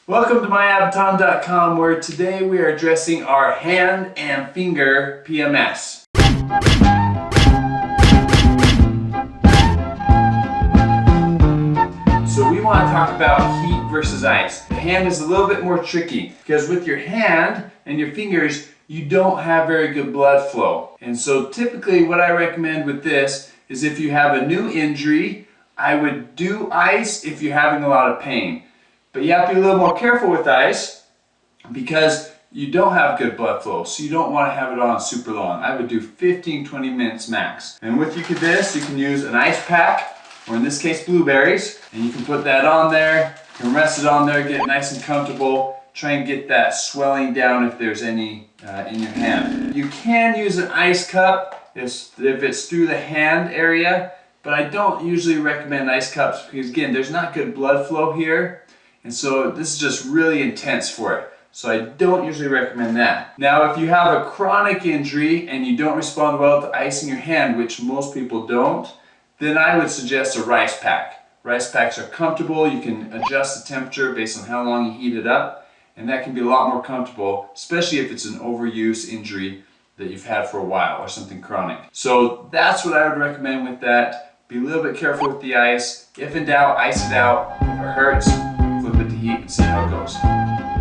Welcome to myabaton.com, where today we are addressing our hand and finger PMS. So we want to talk about heat versus ice. The hand is a little bit more tricky because with your hand and your fingers, you don't have very good blood flow. And so typically what I recommend with this is if you have a new injury, I would do ice if you're having a lot of pain. But you have to be a little more careful with ice because you don't have good blood flow, so you don't want to have it on super long. I would do 15-20 minutes max. And with this, you can use an ice pack, or in this case blueberries, and you can put that on there, you can rest it on there, get it nice and comfortable, try and get that swelling down if there's any in your hand. You can use an ice cup if it's through the hand area, but I don't usually recommend ice cups because again, there's not good blood flow here. And so this is just really intense for it. So I don't usually recommend that. Now, if you have a chronic injury and you don't respond well to ice in your hand, which most people don't, then I would suggest a rice pack. Rice packs are comfortable. You can adjust the temperature based on how long you heat it up. And that can be a lot more comfortable, especially if it's an overuse injury that you've had for a while or something chronic. So that's what I would recommend with that. Be a little bit careful with the ice. If in doubt, ice it out. If it hurts, flip it to heat and see how it goes.